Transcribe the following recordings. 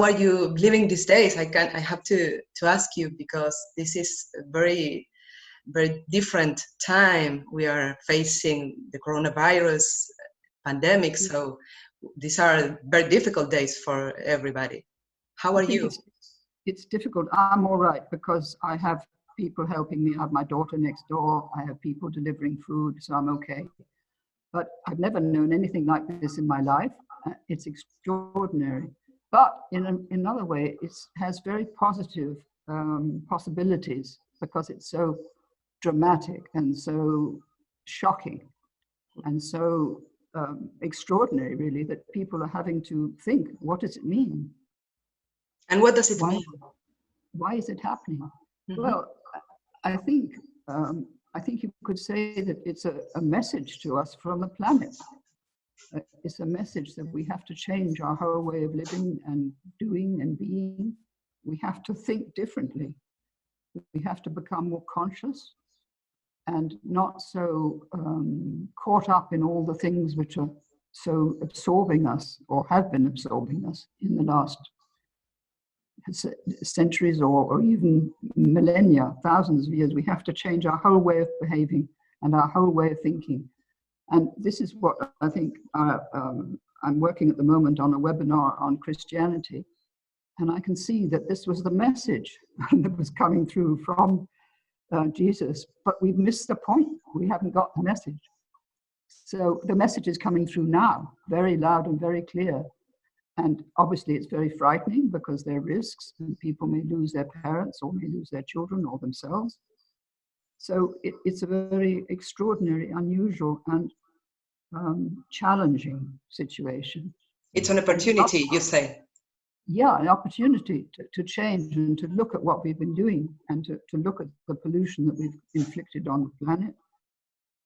are you living these days? I have to ask you, because this is a very, very different time. We are facing the coronavirus pandemic, so these are very difficult days for everybody. How are you? It's difficult. I'm all right because I have people helping me. I have my daughter next door. I have people delivering food, so I'm okay. But I've never known anything like this in my life. It's extraordinary. But in another way, it has very positive possibilities because it's so dramatic and so shocking and so extraordinary, really, that people are having to think, what does it mean? And what does it mean? Why is it happening? Mm-hmm. Well, I think you could say that it's a message to us from the planet. It's a message that we have to change our whole way of living and doing and being. We have to think differently. We have to become more conscious and not so caught up in all the things which are so absorbing us or have been absorbing us in the last centuries or even millennia, thousands of years. We have to change our whole way of behaving and our whole way of thinking. And this is what I think I'm working at the moment on a webinar on Christianity. And I can see that this was the message that was coming through from Jesus, but we've missed the point. We haven't got the message. So the message is coming through now, very loud and very clear. And obviously it's very frightening because there are risks and people may lose their parents or may lose their children or themselves. So it's a very extraordinary, unusual and challenging situation. It's an opportunity, you say? Yeah, an opportunity to change and to look at what we've been doing and to look at the pollution that we've inflicted on the planet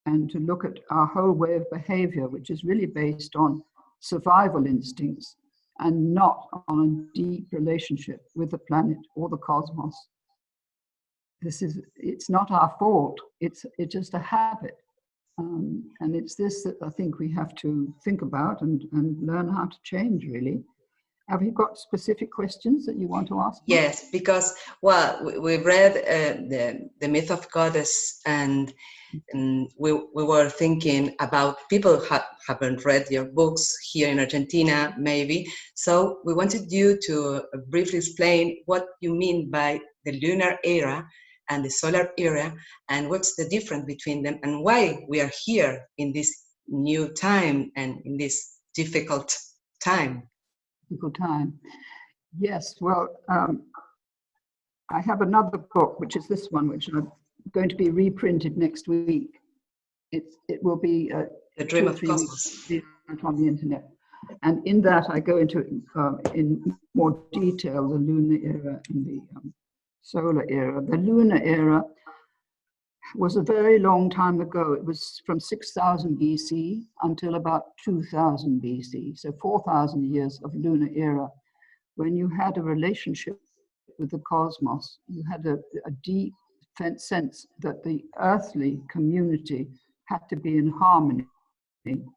and to look at our whole way of behavior, which is really based on survival instincts and not on a deep relationship with the planet or the cosmos. It's not our fault, it's just a habit. And it's this that I think we have to think about and learn how to change, really. Have you got specific questions that you want to ask me? Yes, because, well, we read the myth of goddess, and we were thinking about people haven't read your books here in Argentina, maybe. So we wanted you to briefly explain what you mean by the lunar era and the solar era, and what's the difference between them, and why we are here in this new time and in this difficult time. Yes, well, I have another book, which is this one, which I'm going to be reprinted next week. It will be The Dream of Cosmos on the internet. And in that, I go into in more detail the lunar era and the solar era. The lunar era was a very long time ago. It was from 6000 BC until about 2000 BC, so 4,000 years of lunar era, when you had a relationship with the cosmos. You had a deep sense that the earthly community had to be in harmony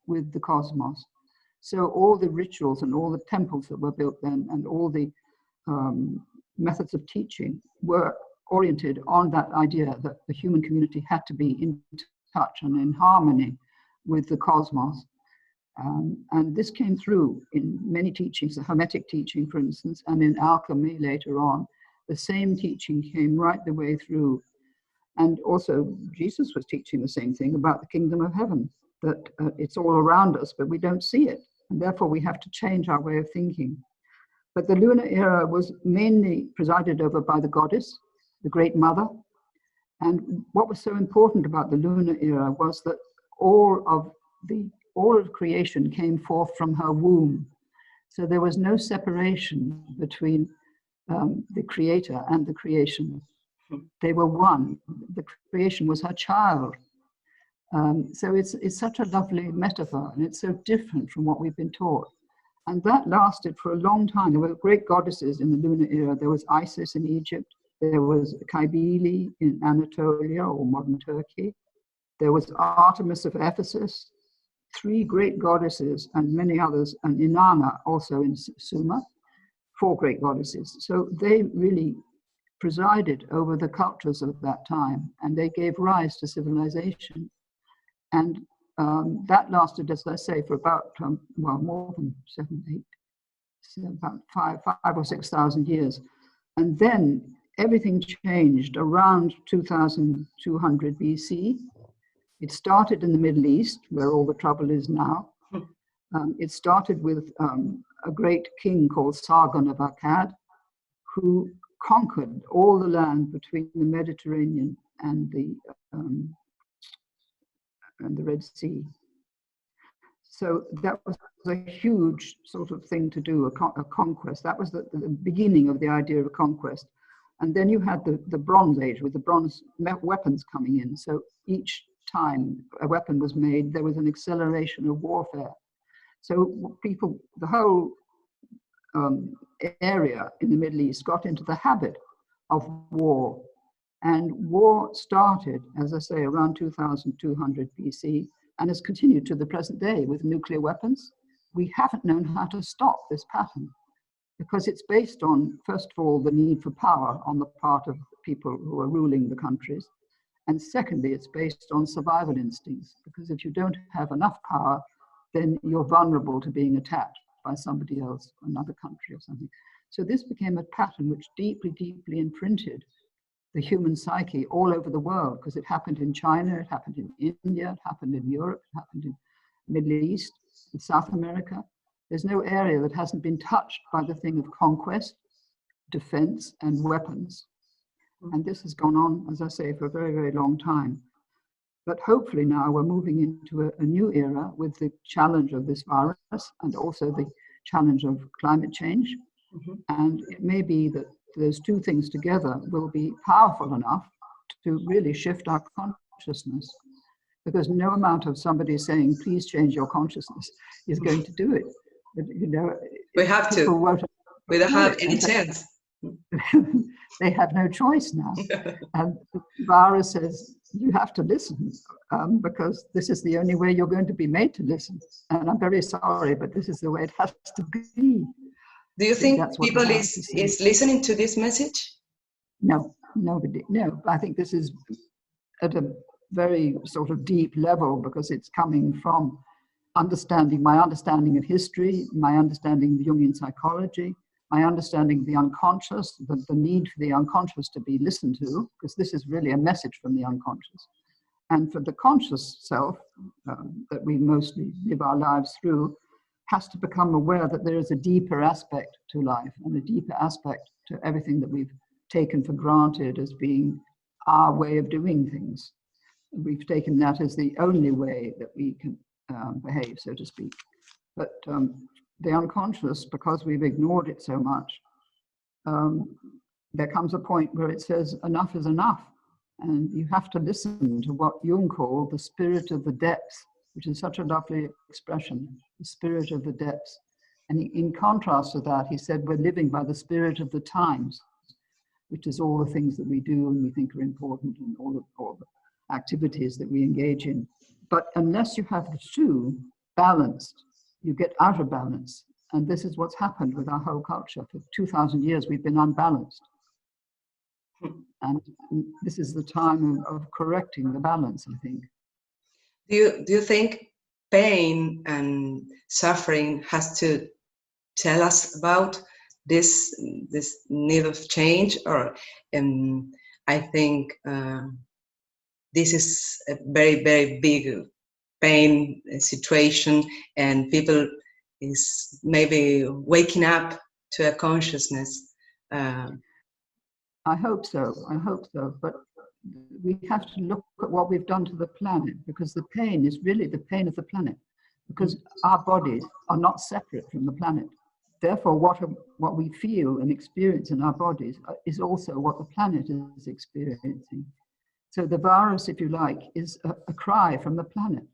with the cosmos. So all the rituals and all the temples that were built then and all the methods of teaching were oriented on that idea that the human community had to be in touch and in harmony with the cosmos. And this came through in many teachings, the Hermetic teaching, for instance, and in alchemy later on. The same teaching came right the way through. And also Jesus was teaching the same thing about the kingdom of heaven, that it's all around us, but we don't see it. And therefore we have to change our way of thinking. But the lunar era was mainly presided over by the goddess, the Great Mother. And what was so important about the lunar era was that all of creation came forth from her womb. So there was no separation between the creator and the creation. They were one. The creation was her child. So it's such a lovely metaphor, and it's so different from what we've been taught. And that lasted for a long time. There were great goddesses in the lunar era. There was Isis in Egypt. There was Cybele in Anatolia or modern Turkey. There was Artemis of Ephesus, 3 great goddesses and many others, and Inanna also in Sumer, 4 great goddesses. So they really presided over the cultures of that time, and they gave rise to civilization. And that lasted, as I say, for about, well, more than 7, 8, so about 5 or 6,000 years. And then everything changed around 2200 BC. It started in the Middle East, where all the trouble is now. It started with a great king called Sargon of Akkad, who conquered all the land between the Mediterranean and the Red Sea. So that was a huge sort of thing to do, a conquest. That was the beginning of the idea of conquest. And then you had the Bronze Age with the bronze weapons coming in. So each time a weapon was made, there was an acceleration of warfare. So people, the whole area in the Middle East got into the habit of war. And war started, as I say, around 2200 BC and has continued to the present day with nuclear weapons. We haven't known how to stop this pattern because it's based on, first of all, the need for power on the part of people who are ruling the countries. And secondly, it's based on survival instincts, because if you don't have enough power, then you're vulnerable to being attacked by somebody else, another country or something. So this became a pattern which deeply, deeply imprinted the human psyche all over the world, because it happened in China, it happened in India, it happened in Europe, it happened in the Middle East, in South America. There's no area that hasn't been touched by the thing of conquest, defense, and weapons. And this has gone on, as I say, for a very, very long time. But hopefully now we're moving into a new era with the challenge of this virus and also the challenge of climate change. And it may be that those two things together will be powerful enough to really shift our consciousness, because no amount of somebody saying, please change your consciousness is going to do it. But, you know, we have to. We don't have any chance. They have no choice now. And the virus says, you have to listen, because this is the only way you're going to be made to listen. And I'm very sorry, but this is the way it has to be. Do you think people is listening to this message? No, nobody. No, I think this is at a very sort of deep level, because it's coming from my understanding of history, my understanding of Jungian psychology, my understanding of the unconscious, the need for the unconscious to be listened to, because this is really a message from the unconscious. And for the conscious self that we mostly live our lives through, has to become aware that there is a deeper aspect to life and a deeper aspect to everything that we've taken for granted as being our way of doing things. We've taken that as the only way that we can behave, so to speak. But the unconscious, because we've ignored it so much, there comes a point where it says enough is enough. And you have to listen to what Jung called the spirit of the depths, which is such a lovely expression, the spirit of the depths. And in contrast to that, he said, we're living by the spirit of the times, which is all the things that we do and we think are important and all the activities that we engage in. But unless you have the two balanced, you get out of balance. And this is what's happened with our whole culture. For 2,000 years, we've been unbalanced. And this is the time of correcting the balance, I think. Do you think pain and suffering has to tell us about this need of change? Or I think this is a very, very big pain situation, and people is maybe waking up to a consciousness. I hope so. But we have to look at what we've done to the planet, because the pain is really the pain of the planet, because our bodies are not separate from the planet. Therefore, what we feel and experience in our bodies is also what the planet is experiencing. So the virus, if you like, is a cry from the planet.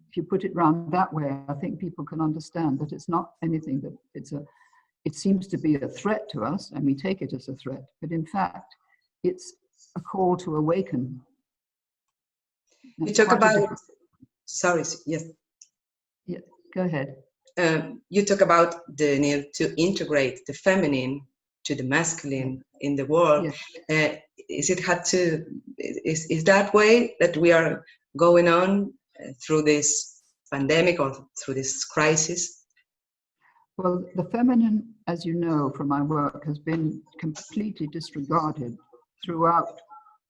If you put it round that way, I think people can understand that it's not anything that it seems to be a threat to us, and we take it as a threat, but in fact, it's a call to awaken. You talk about, sorry, yes. Yeah, go ahead. you talk about the need to integrate the feminine to the masculine in the world. Yes. Is that way that we are going on through this pandemic or through this crisis? Well, the feminine, as you know from my work, has been completely disregarded throughout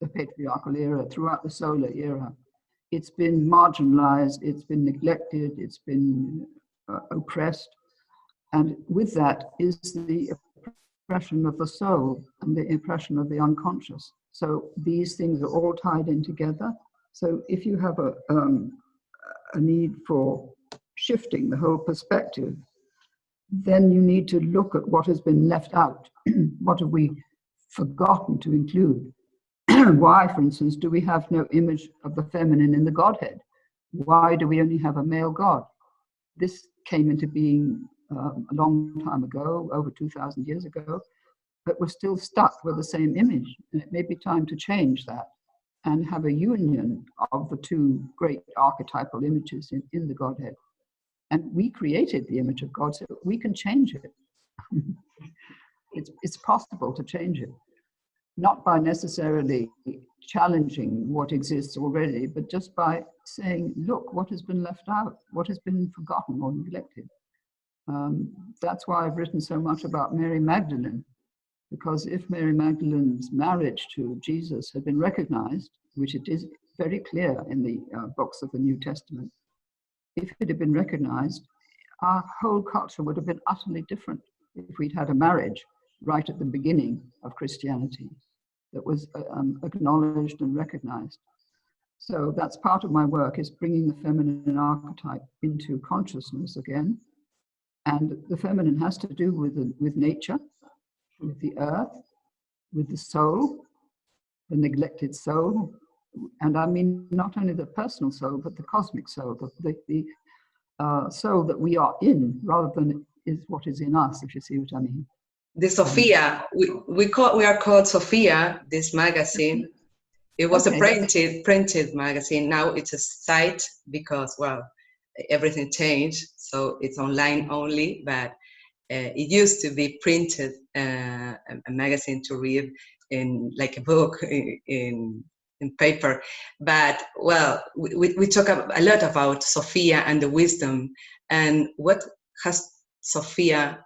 the patriarchal era, throughout the solar era. It's been marginalized, it's been neglected, it's been oppressed. And with that is the oppression of the soul and the oppression of the unconscious. So these things are all tied in together. So if you have a need for shifting the whole perspective, then you need to look at what has been left out. What have we forgotten to include? Why, for instance, do we have no image of the feminine in the Godhead? Why do we only have a male God? This came into being a long time ago, over 2,000 years ago, but we're still stuck with the same image. And it may be time to change that and have a union of the two great archetypal images in the Godhead. And we created the image of God, so we can change it. It's possible to change it, not by necessarily challenging what exists already, but just by saying, look, what has been left out, what has been forgotten or neglected. That's why I've written so much about Mary Magdalene, because if Mary Magdalene's marriage to Jesus had been recognized, which it is very clear in the books of the New Testament, if it had been recognized, our whole culture would have been utterly different if we'd had a marriage right at the beginning of Christianity that was acknowledged and recognized. So that's part of my work, is bringing the feminine archetype into consciousness again. And the feminine has to do with nature, with the earth, with the soul, the neglected soul. And I mean not only the personal soul, but the cosmic soul, the soul that we are in, rather than is what is in us, if you see what I mean. The Sophia, we are called Sophia, this magazine. It was a printed magazine. Now it's a site because, well, everything changed, so it's online only, but it used to be printed, a magazine to read in like a book in paper. But well, we talk a lot about Sophia and the wisdom, and what has Sophia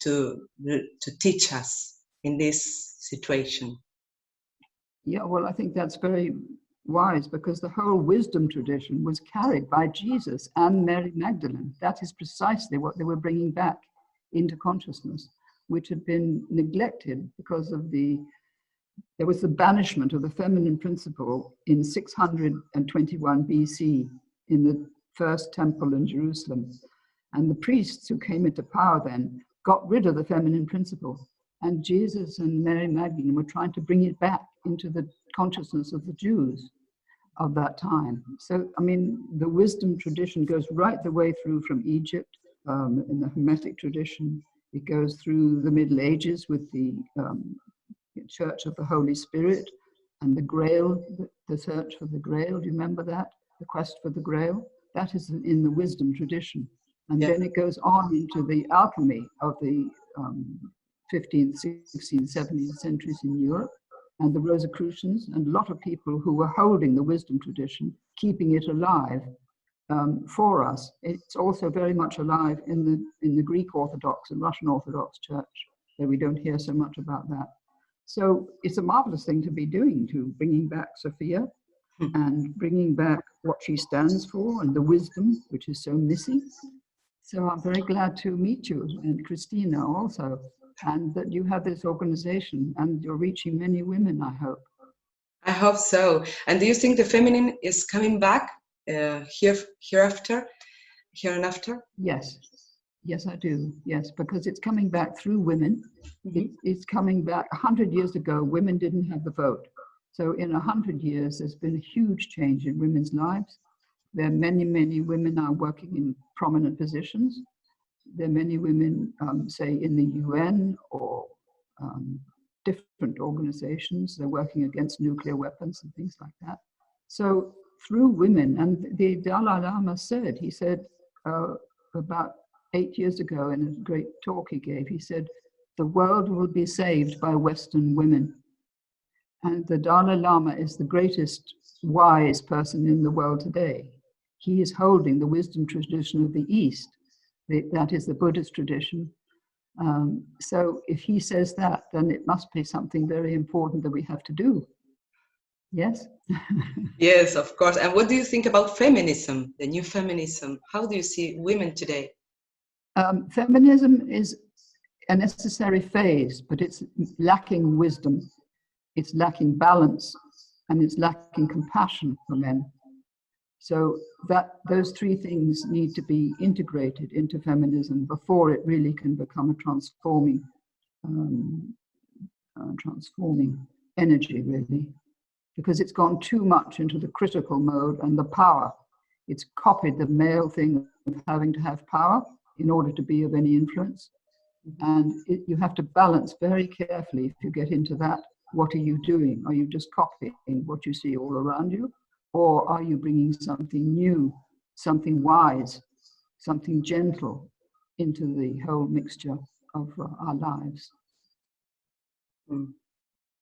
to teach us in this situation? Yeah, well, I think that's very wise, because the whole wisdom tradition was carried by Jesus and Mary Magdalene. That is precisely what they were bringing back into consciousness, which had been neglected because of there was the banishment of the feminine principle in 621 BC in the first temple in Jerusalem. And the priests who came into power then got rid of the feminine principle. And Jesus and Mary Magdalene were trying to bring it back into the consciousness of the Jews of that time. So, I mean, the wisdom tradition goes right the way through from Egypt, in the Hermetic tradition. It goes through the Middle Ages with the Church of the Holy Spirit and the Grail, the search for the Grail. Do you remember that? The quest for the Grail? That is in the wisdom tradition. And then it goes on into the alchemy of the 15th, 16th, 17th centuries in Europe, and the Rosicrucians, and a lot of people who were holding the wisdom tradition, keeping it alive for us. It's also very much alive in the Greek Orthodox and Russian Orthodox Church, though we don't hear so much about that. So it's a marvelous thing to be doing, to bringing back Sophia and bringing back what she stands for and the wisdom, which is so missing. So I'm very glad to meet you, and Christina also, and that you have this organization and you're reaching many women, I hope. I hope so. And do you think the feminine is coming back hereafter? Yes. Yes, I do. Yes, because it's coming back through women. It's coming back. 100 years ago, women didn't have the vote. So in 100 years, there's been a huge change in women's lives. There are many, many women now working in prominent positions. There are many women, say, in the UN or different organizations. They're working against nuclear weapons and things like that. So through women, and the Dalai Lama said, he said about 8 years ago in a great talk he gave. He said, the world will be saved by Western women. And the Dalai Lama is the greatest wise person in the world today. He is holding the wisdom tradition of the East. That is the Buddhist tradition. So if he says that, then it must be something very important that we have to do. Yes? Yes, of course. And what do you think about feminism, the new feminism? How do you see women today? Feminism is a necessary phase, but it's lacking wisdom. It's lacking balance, and it's lacking compassion for men. So those three things need to be integrated into feminism before it really can become a transforming energy, really. Because it's gone too much into the critical mode and the power. It's copied the male thing of having to have power in order to be of any influence. And you have to balance very carefully if you get into that. What are you doing? Are you just copying what you see all around you? Or are you bringing something new, something wise, something gentle into the whole mixture of our lives?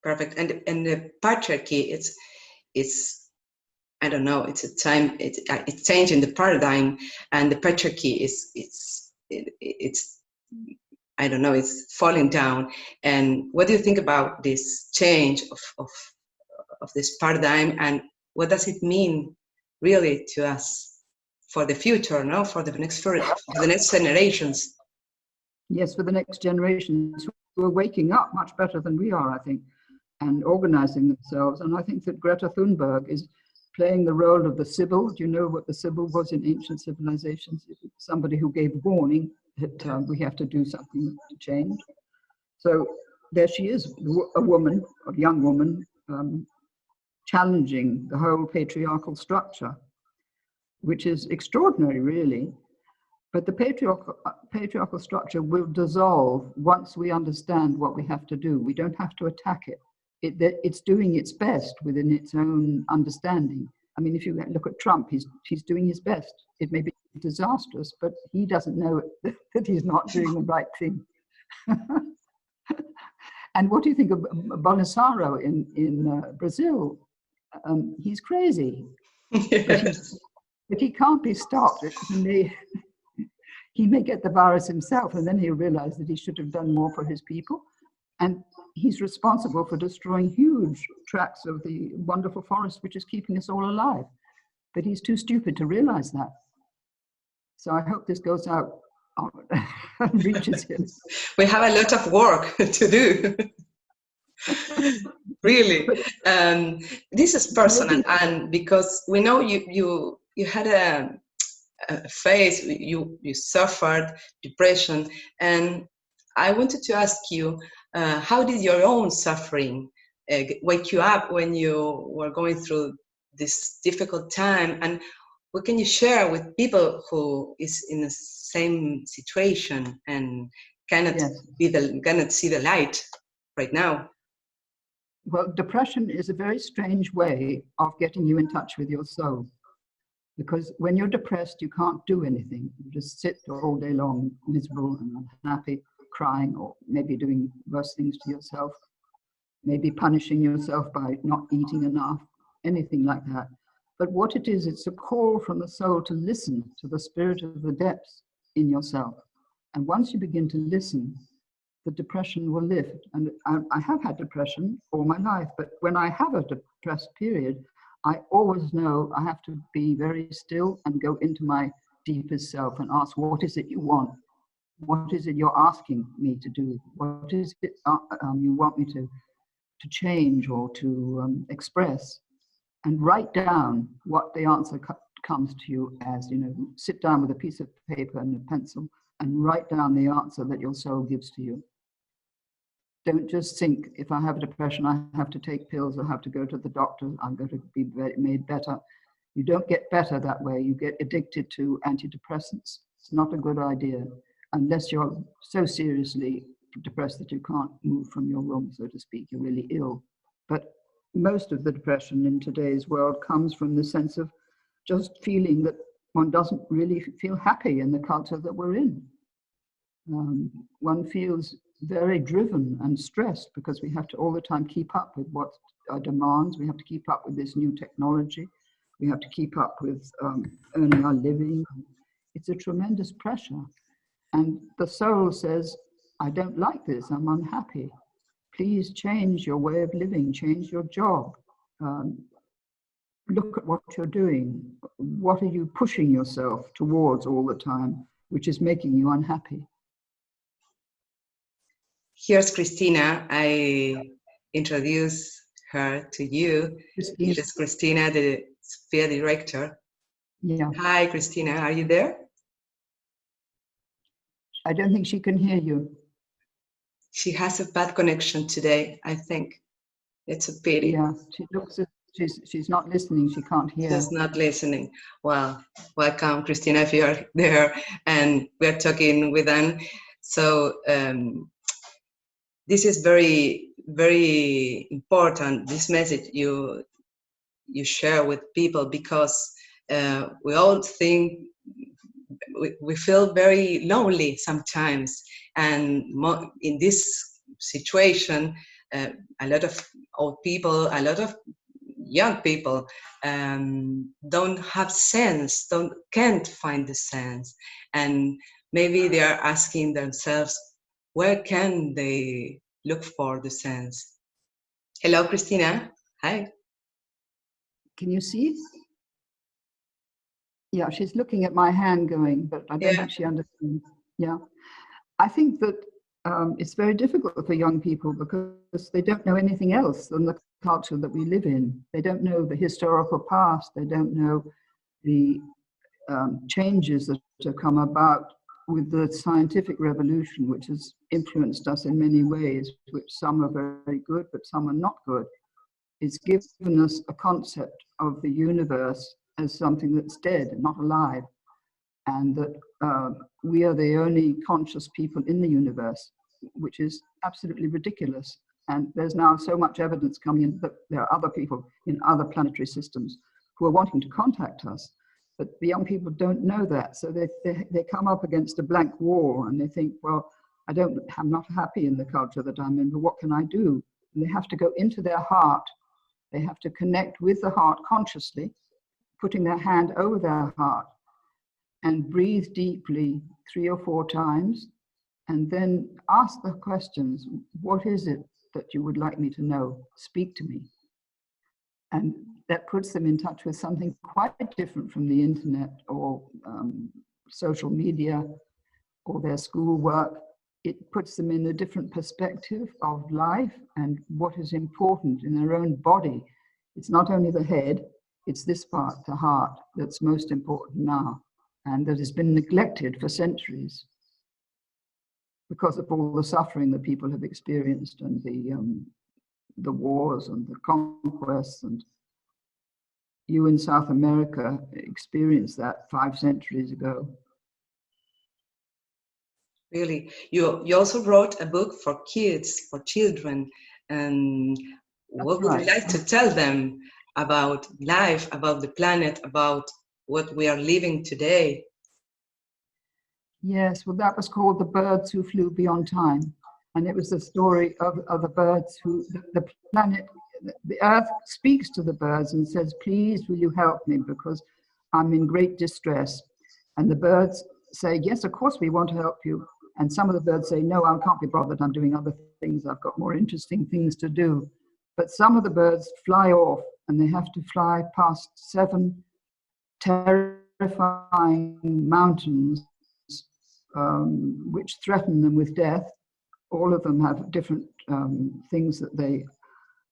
Perfect. And the patriarchy, it's I don't know, it's a time, it's changing the paradigm, and the patriarchy it's I don't know, it's falling down. And what do you think about this change of this paradigm, and what does it mean really to us for the future, no, for the next generations? Yes, for the next generations who are waking up much better than we are, I think, and organizing themselves. And I think that Greta Thunberg is playing the role of the Sibyl. Do you know what the Sibyl was in ancient civilizations? Somebody who gave warning that we have to do something to change. So there she is, a woman, a young woman, challenging the whole patriarchal structure, which is extraordinary, really. But the patriarchal structure will dissolve once we understand what we have to do. We don't have to attack it. It's doing its best within its own understanding. I mean, if you look at Trump, he's doing his best. It may be disastrous, but he doesn't know that he's not doing the right thing. And what do you think of Bolsonaro in Brazil? He's crazy, Yes. but he can't be stopped. He may get the virus himself, and then he'll realize that he should have done more for his people. And he's responsible for destroying huge tracts of the wonderful forest, which is keeping us all alive. But he's too stupid to realize that. So I hope this goes out and reaches him. We have a lot of work to do. Really. This is personal, and because we know you had a phase, you suffered depression, and I wanted to ask you, how did your own suffering wake you up when you were going through this difficult time, and what can you share with people who is in the same situation and cannot see the light right now? Well, depression is a very strange way of getting you in touch with your soul. Because when you're depressed, you can't do anything. You just sit all day long, miserable and unhappy, crying, or maybe doing worse things to yourself, maybe punishing yourself by not eating enough, anything like that. But what it is, it's a call from the soul to listen to the spirit of the depths in yourself. And once you begin to listen, the depression will lift. And I have had depression all my life, but when I have a depressed period, I always know I have to be very still and go into my deepest self and ask, what is it you want? What is it you're asking me to do? What is it you want me to change or to express? And write down what the answer comes to you as. Sit down with a piece of paper and a pencil and write down the answer that your soul gives to you. Don't just think, if I have a depression, I have to take pills, I have to go to the doctor, I'm going to be made better. You don't get better that way. You get addicted to antidepressants. It's not a good idea, unless you're so seriously depressed that you can't move from your room, so to speak. You're really ill. But most of the depression in today's world comes from the sense of just feeling that one doesn't really feel happy in the culture that we're in. One feels very driven and stressed because we have to all the time keep up with what our demands. We have to keep up with this new technology. We have to keep up with earning our living. It's a tremendous pressure. And the soul says, I don't like this, I'm unhappy. Please change your way of living, change your job. Look at what you're doing. What are you pushing yourself towards all the time, which is making you unhappy? Here's Christina. I introduce her to you. Christina. This is Christina, the Sphere director. Yeah. Hi, Christina. Are you there? I don't think she can hear you. She has a bad connection today, I think. It's a pity. Yeah, she looks as she's not listening. She can't hear. She's not listening. Well, welcome, Christina, if you're there. And we're talking with Anne. So this is very, very important, this message you share with people, because we all think, we feel very lonely sometimes. And in this situation, a lot of old people, a lot of young people don't have sense, can't find the sense. And maybe they are asking themselves, where can they look for the sense? Hello, Christina. Hi. Can you see? Yeah, she's looking at my hand going, but I don't think she understands. Yeah. I think that it's very difficult for young people because they don't know anything else than the culture that we live in. They don't know the historical past. They don't know the changes that have come about with the scientific revolution, which has influenced us in many ways, which some are very good, but some are not good. It's given us a concept of the universe as something that's dead, not alive, and that we are the only conscious people in the universe, which is absolutely ridiculous. And there's now so much evidence coming in that there are other people in other planetary systems who are wanting to contact us. But the young people don't know that. So they come up against a blank wall and they think, well, I'm not happy in the culture that I'm in, but what can I do? And they have to go into their heart. They have to connect with the heart consciously, putting their hand over their heart and breathe deeply 3 or 4 times, and then ask the questions. What is it that you would like me to know? Speak to me. And that puts them in touch with something quite different from the internet or social media or their schoolwork. It puts them in a different perspective of life and what is important in their own body. It's not only the head, it's this part, the heart, that's most important now, and that has been neglected for centuries because of all the suffering that people have experienced and the wars and the conquests. And you in South America experienced that 5 centuries ago. Really, you also wrote a book for kids, for children, and what would you like to tell them about life, about the planet, about what we are living today? Yes, well, that was called The Birds Who Flew Beyond Time. And it was the story of the birds who, the planet, the earth speaks to the birds and says, please, will you help me? Because I'm in great distress. And the birds say, yes, of course we want to help you. And some of the birds say, no, I can't be bothered. I'm doing other things. I've got more interesting things to do. But some of the birds fly off and they have to fly past 7 terrifying mountains which threaten them with death. All of them have different things that they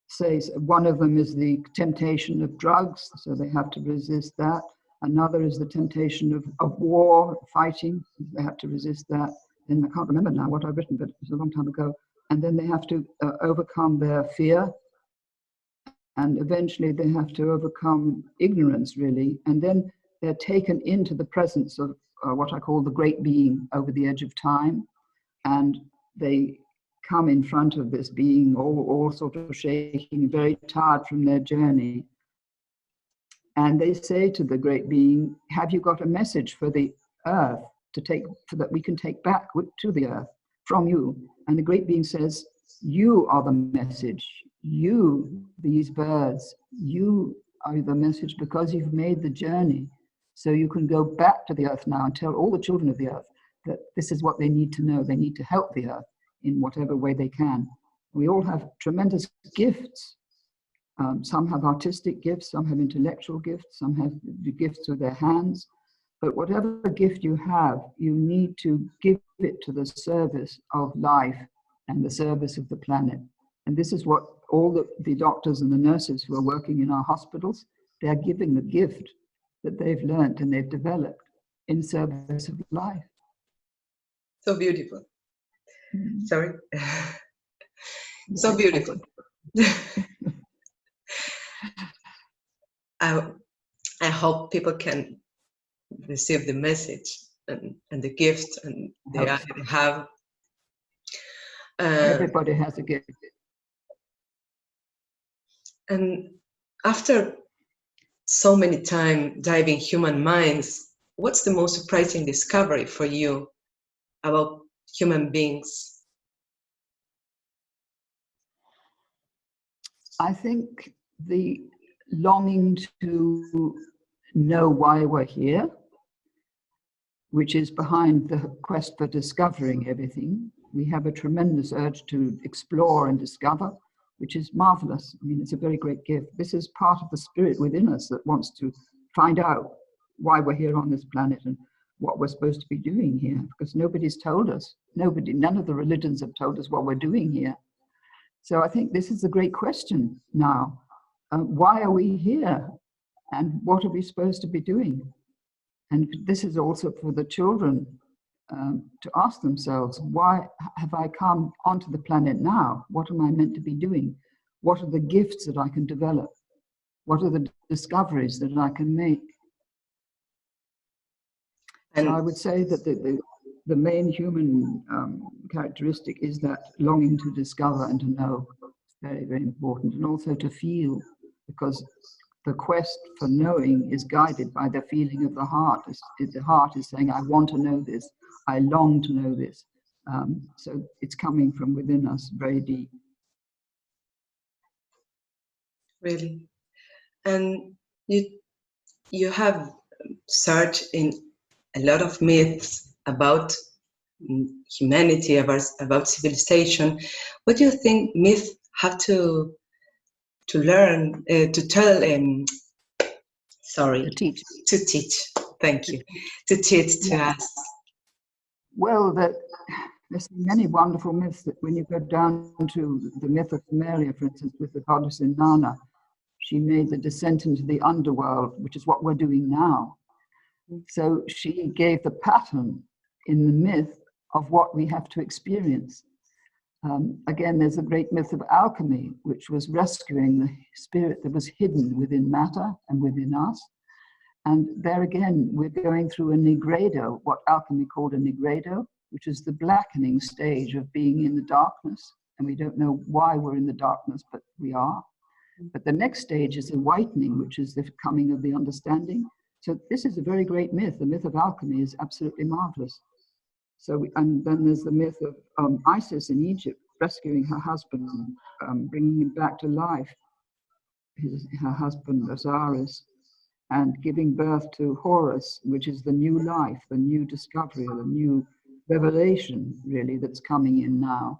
say. One of them is the temptation of drugs, so they have to resist that. Another is the temptation of war, fighting. They have to resist that. And I can't remember now what I've written, but it was a long time ago. And then they have to overcome their fear. And eventually they have to overcome ignorance, really. And then they're taken into the presence of what I call the great being over the edge of time. And they come in front of this being, all sort of shaking, very tired from their journey. And they say to the great being, have you got a message for the earth so that we can take back to the earth from you. And the great being says, you are the message. You, these birds, you are the message because you've made the journey. So you can go back to the earth now and tell all the children of the earth that this is what they need to know. They need to help the earth in whatever way they can. We all have tremendous gifts. Some have artistic gifts, some have intellectual gifts, some have the gifts with their hands. But whatever gift you have, you need to give it to the service of life and the service of the planet. And this is what all the doctors and the nurses who are working in our hospitals, they are giving the gift that they've learned and they've developed in service of life. So beautiful. Sorry. So beautiful. I hope people can receive the message and the gift and they have. Everybody has a gift. And after so many time diving human minds, what's the most surprising discovery for you about human beings? I think the longing to know why we're here, which is behind the quest for discovering everything. We have a tremendous urge to explore and discover, which is marvelous. I mean, it's a very great gift. This is part of the spirit within us that wants to find out why we're here on this planet and what we're supposed to be doing here, because nobody's told us. None of the religions have told us what we're doing here. So I think this is a great question now. Why are we here? And what are we supposed to be doing? And this is also for the children to ask themselves, why have I come onto the planet now? What am I meant to be doing? What are the gifts that I can develop? What are the discoveries that I can make? And so I would say that the main human characteristic is that longing to discover and to know. It's very, very important. And also to feel, because the quest for knowing is guided by the feeling of the heart. The heart is saying, I want to know this. I long to know this. So it's coming from within us, very deep. Really. And you have searched in a lot of myths about humanity, about civilization. What do you think myths have to learn, to tell, to teach, thank you, to teach to us? Well, there's many wonderful myths that when you go down to the myth of Sumeria, for instance, with the goddess Inanna, she made the descent into the underworld, which is what we're doing now. So she gave the pattern in the myth of what we have to experience. Again, there's a great myth of alchemy, which was rescuing the spirit that was hidden within matter and within us. And there again, we're going through a nigredo, what alchemy called a nigredo, which is the blackening stage of being in the darkness. And we don't know why we're in the darkness, but we are. But the next stage is a whitening, which is the coming of the understanding. So this is a very great myth. The myth of alchemy is absolutely marvelous. So, and then there's the myth of Isis in Egypt, rescuing her husband, bringing him back to life, her husband Osiris, and giving birth to Horus, which is the new life, the new discovery, the new revelation, really, that's coming in now.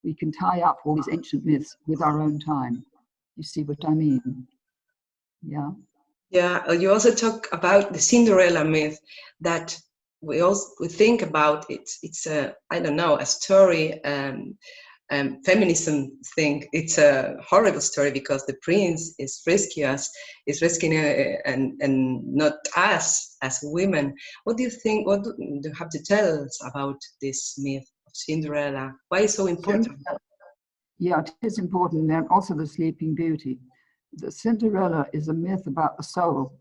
We can tie up all these ancient myths with our own time. You see what I mean? Yeah. Yeah, you also talk about the Cinderella myth, that we think about it. It's a, I don't know, a story, feminism thing. It's a horrible story because the prince is rescuing and not us as women. What do you think? What do you have to tell us about this myth of Cinderella? Why is it so important? Yeah, it is important. And also the Sleeping Beauty. The Cinderella is a myth about the soul.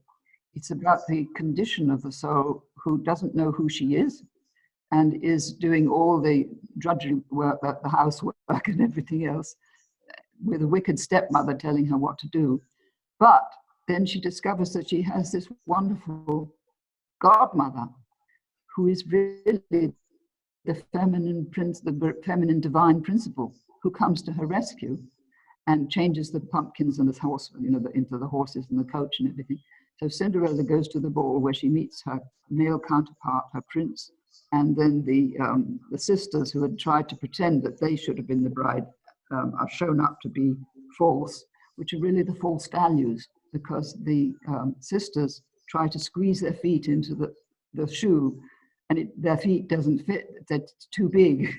It's about the condition of the soul who doesn't know who she is and is doing all the drudgery work, the housework and everything else, with a wicked stepmother telling her what to do. But then she discovers that she has this wonderful godmother who is really the feminine divine principle, who comes to her rescue and changes the pumpkins and the horse, into the horses and the coach and everything. So Cinderella goes to the ball where she meets her male counterpart, her prince, and then the sisters who had tried to pretend that they should have been the bride are shown up to be false, which are really the false values, because the sisters try to squeeze their feet into the shoe, and their feet doesn't fit, they're too big.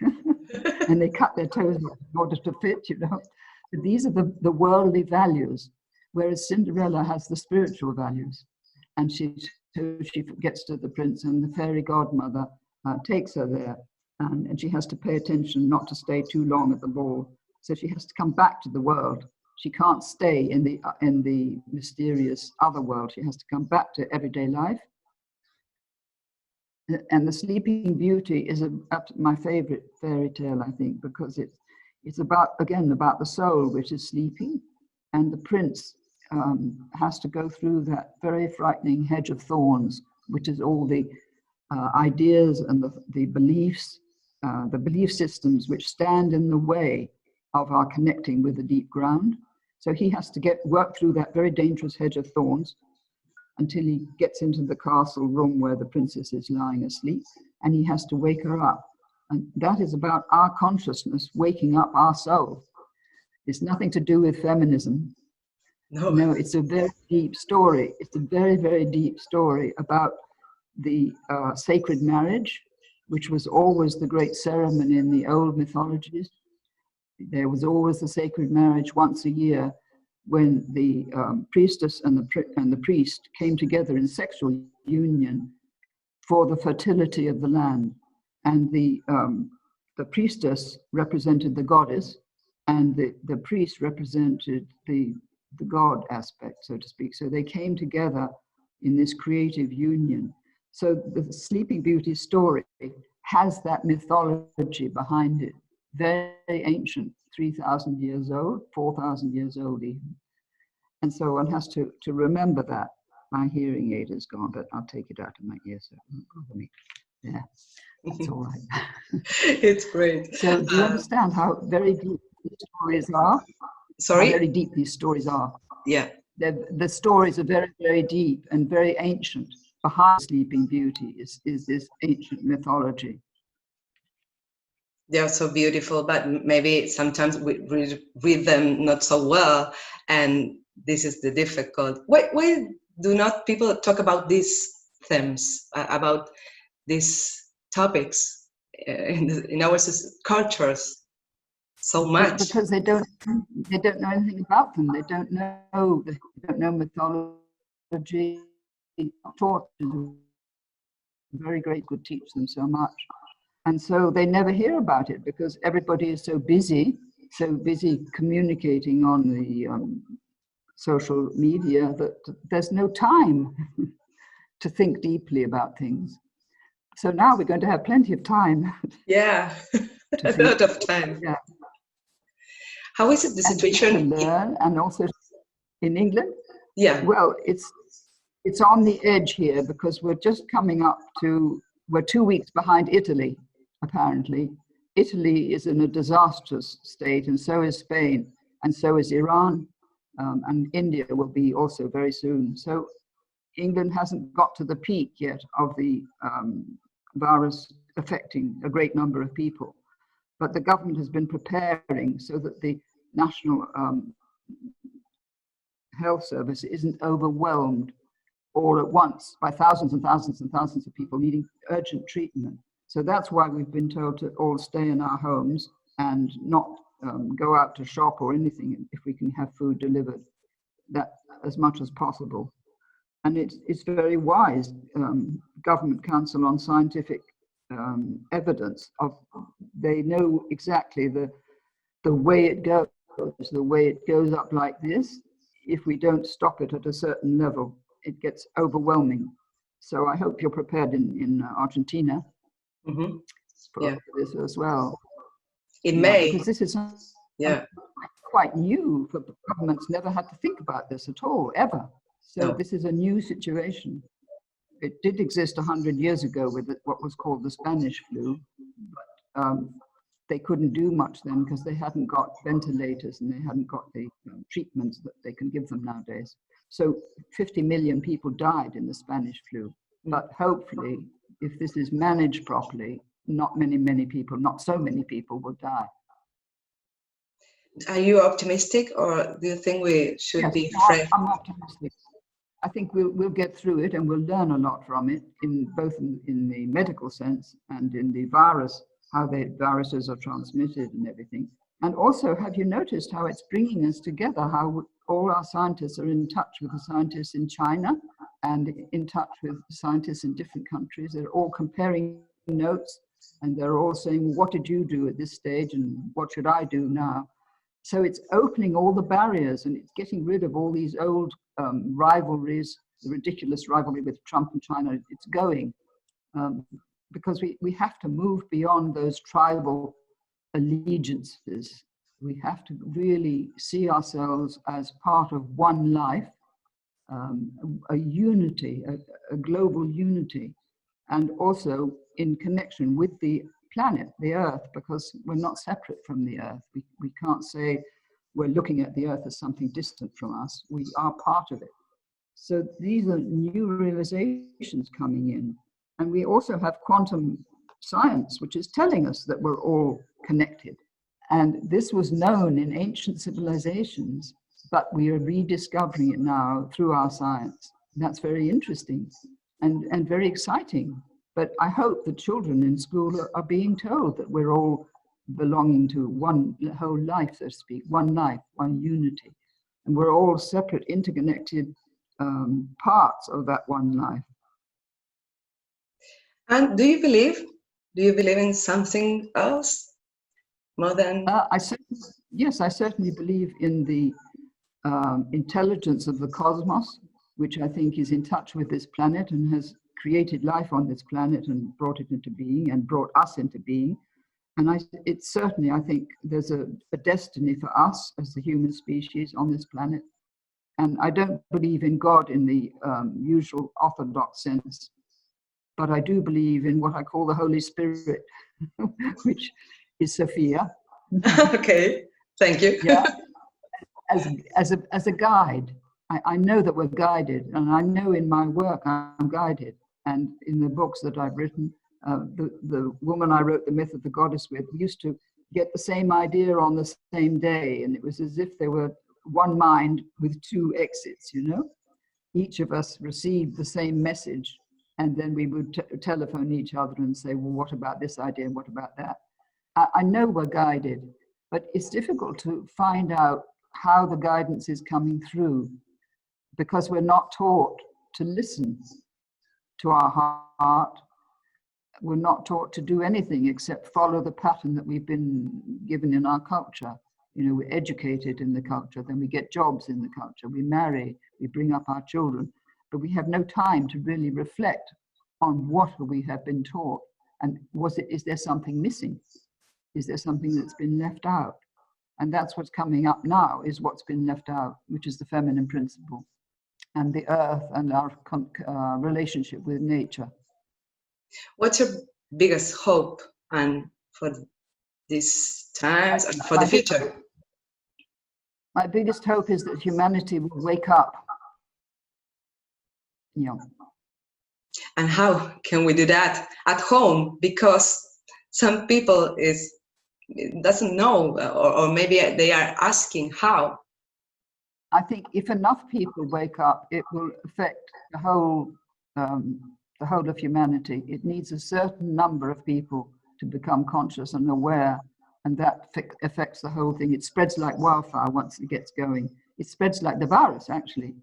And they cut their toes off in order to fit, But these are the worldly values, whereas Cinderella has the spiritual values. And she gets to the prince, and the fairy godmother takes her there, and she has to pay attention not to stay too long at the ball. So she has to come back to the world. She can't stay in the mysterious other world. She has to come back to everyday life. And the Sleeping Beauty is my favorite fairy tale, I think, because it's about the soul which is sleeping, and the prince has to go through that very frightening hedge of thorns, which is all the ideas and the beliefs, the belief systems which stand in the way of our connecting with the deep ground. So he has to work through that very dangerous hedge of thorns until he gets into the castle room where the princess is lying asleep, and he has to wake her up. And that is about our consciousness waking up our soul. It's nothing to do with feminism. No, it's a very deep story. It's a very, very deep story about the sacred marriage, which was always the great ceremony in the old mythologies. There was always the sacred marriage once a year, when the priestess and the priest came together in sexual union for the fertility of the land. And the priestess represented the goddess, and the priest represented the god aspect, so to speak. So they came together in this creative union. So the Sleeping Beauty story has that mythology behind it, very ancient, 3,000 years old, 4,000 years old even. And so one has to remember that. My hearing aid is gone, but I'll take it out of my ear so it won't bother me. Yeah, that's all right. It's great. So do you understand how very deep these stories are? Sorry? How very deep these stories are. Yeah. The stories are very, very deep and very ancient. Behind Sleeping Beauty is this ancient mythology. They are so beautiful, but maybe sometimes we read them not so well, and this is the difficult. Why do not people talk about these themes, about these topics in our cultures so much? Because they don't know anything about them. They don't know mythology. Taught is very great, could teach them so much. And so they never hear about it because everybody is so busy communicating on the social media that there's no time to think deeply about things. So now we're going to have plenty of time. Yeah, a lot of time. Yeah. How is it the situation? To learn, and also in England? Yeah. Well, it's on the edge here because we're just coming up to, we're 2 weeks behind Italy, apparently. Italy is in a disastrous state, and so is Spain, and so is Iran, and India will be also very soon. So England hasn't got to the peak yet of the virus affecting a great number of people. But the government has been preparing so that the National Health Service isn't overwhelmed all at once by thousands and thousands and thousands of people needing urgent treatment. So that's why we've been told to all stay in our homes and not go out to shop or anything if we can have food delivered, that as much as possible. And it's very wise. Government Council on Scientific Evidence they know exactly the way it goes. The way it goes up like this, if we don't stop it at a certain level, it gets overwhelming. So I hope you're prepared in Argentina for this as well. In May. Because this is quite new. For governments never had to think about this at all, ever. So this is a new situation. it did exist 100 years ago with what was called the Spanish flu, but they couldn't do much then because they hadn't got ventilators and they hadn't got the treatments that they can give them nowadays. So 50 million people died in the Spanish flu. But hopefully, if this is managed properly, not so many people will die. Are you optimistic, or do you think we should be afraid? I'm optimistic. I think we'll get through it, and we'll learn a lot from it, both in the medical sense and in the virus, how the viruses are transmitted and everything. And also, have you noticed how it's bringing us together, how all our scientists are in touch with the scientists in China and in touch with scientists in different countries? They're all comparing notes, and they're all saying, what did you do at this stage, and what should I do now? So it's opening all the barriers, and it's getting rid of all these old rivalries, the ridiculous rivalry with Trump and China. It's going because we have to move beyond those tribal allegiances. We have to really see ourselves as part of one life, a unity, a global unity, and also in connection with the planet, the Earth, because we're not separate from the Earth. We can't say we're looking at the Earth as something distant from us. We are part of it. So these are new realizations coming in. And we also have quantum science, which is telling us that we're all connected. And this was known in ancient civilizations, but we are rediscovering it now through our science. And that's very interesting and very exciting. But I hope the children in school are being told that we're all belonging to one whole life, so to speak, one life, one unity. And we're all separate, interconnected parts of that one life. And do you believe in something else more than? Yes, I certainly believe in the intelligence of the cosmos, which I think is in touch with this planet and has created life on this planet and brought it into being and brought us into being. And it's certainly, I think there's a destiny for us as the human species on this planet. And I don't believe in God in the usual orthodox sense, but I do believe in what I call the Holy Spirit, which is Sophia. Okay, thank you. Yeah, as a guide. I know that we're guided, and I know in my work I'm guided. And in the books that I've written, the woman I wrote The Myth of the Goddess with, we used to get the same idea on the same day, and it was as if they were one mind with two exits, you know? Each of us received the same message, and then we would telephone each other and say, well, what about this idea and what about that? I know we're guided, but it's difficult to find out how the guidance is coming through because we're not taught to listen to our heart. We're not taught to do anything except follow the pattern that we've been given in our culture. You know, we're educated in the culture, then we get jobs in the culture, we marry, we bring up our children, but we have no time to really reflect on what we have been taught. And is there something missing? Is there something that's been left out? And that's what's coming up now, is what's been left out, which is the feminine principle and the earth and our relationship with nature. What's your biggest hope and for these times and for the future? My biggest hope is that humanity will wake up. Yeah. And how can we do that at home? Because some people doesn't know, or maybe they are asking how. I think if enough people wake up, it will affect the whole of humanity. It needs a certain number of people to become conscious and aware, and that affects the whole thing. It spreads like wildfire once it gets going. It spreads like the virus, actually.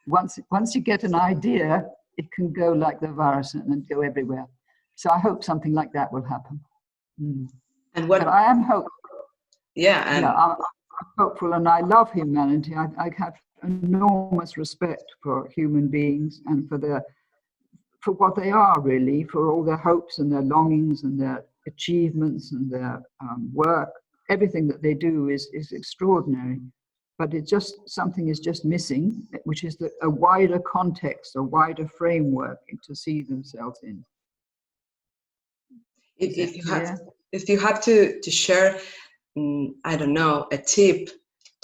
Once you get an idea, it can go like the virus and go everywhere. So I hope something like that will happen. And but I am hopeful. Yeah, I'm hopeful, and I love humanity. I have enormous respect for human beings and for what they are really, for all their hopes and their longings and their achievements and their work. Everything that they do is extraordinary. but it's just something is just missing, which is a wider context, a wider framework to see themselves in. If you have to share, I don't know, a tip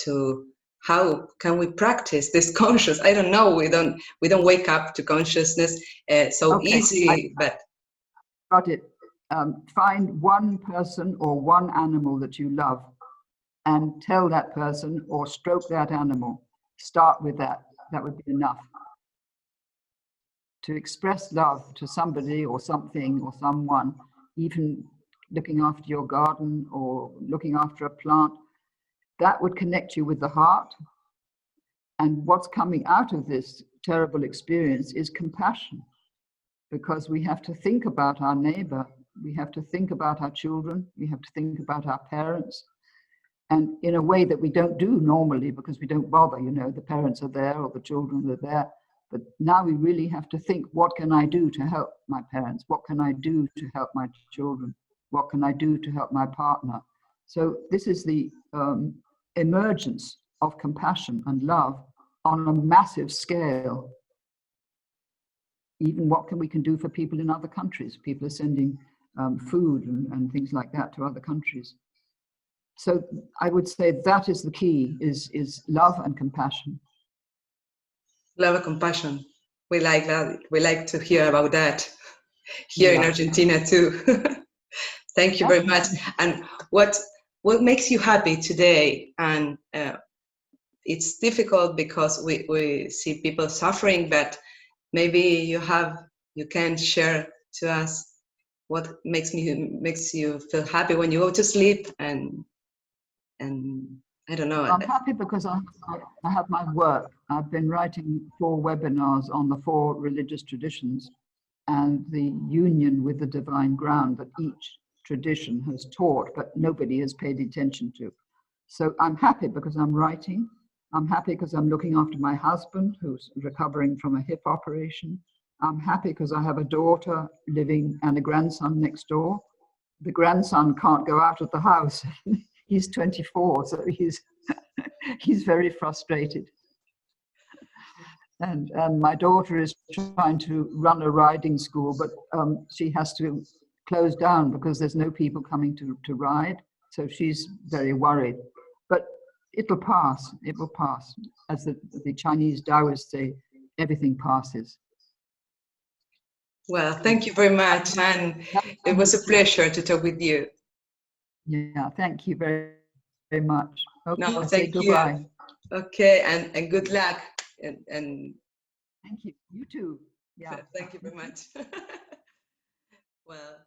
to how can we practice this conscious? I don't know. We don't wake up to consciousness so easy. But got it. Find one person or one animal that you love, and tell that person or stroke that animal. Start with that. That would be enough. To express love to somebody or something or someone, even looking after your garden or looking after a plant, that would connect you with the heart. And what's coming out of this terrible experience is compassion, because we have to think about our neighbor, we have to think about our children, we have to think about our parents, and in a way that we don't do normally because we don't bother, the parents are there or the children are there. But now we really have to think, what can I do to help my parents? What can I do to help my children? What can I do to help my partner? So this is the emergence of compassion and love on a massive scale. Even what we can do for people in other countries. People are sending food and things like that to other countries. So I would say that is the key, is love and compassion. Love and compassion. We like that. We like to hear about that here in Argentina too. Thank you very much. And what makes you happy today? And it's difficult because we see people suffering, but maybe you can share to us what makes you feel happy when you go to sleep, and I don't know. I'm happy because I have my work. I've been writing 4 webinars on the 4 religious traditions and the union with the divine ground that each tradition has taught, but nobody has paid attention to. So I'm happy because I'm writing. I'm happy because I'm looking after my husband, who's recovering from a hip operation. I'm happy because I have a daughter living and a grandson next door. The grandson can't go out of the house. He's 24, so he's very frustrated. And my daughter is trying to run a riding school, but she has to close down because there's no people coming to ride. So she's very worried. But it'll pass. It will pass. As the Chinese Taoists say, everything passes. Well, thank you very much. And it was a pleasure to talk with you. Yeah, thank you very, very much. Okay, no, thank you. Goodbye. Okay, and good luck. And thank you. You too. Yeah. Thank you very much. Well.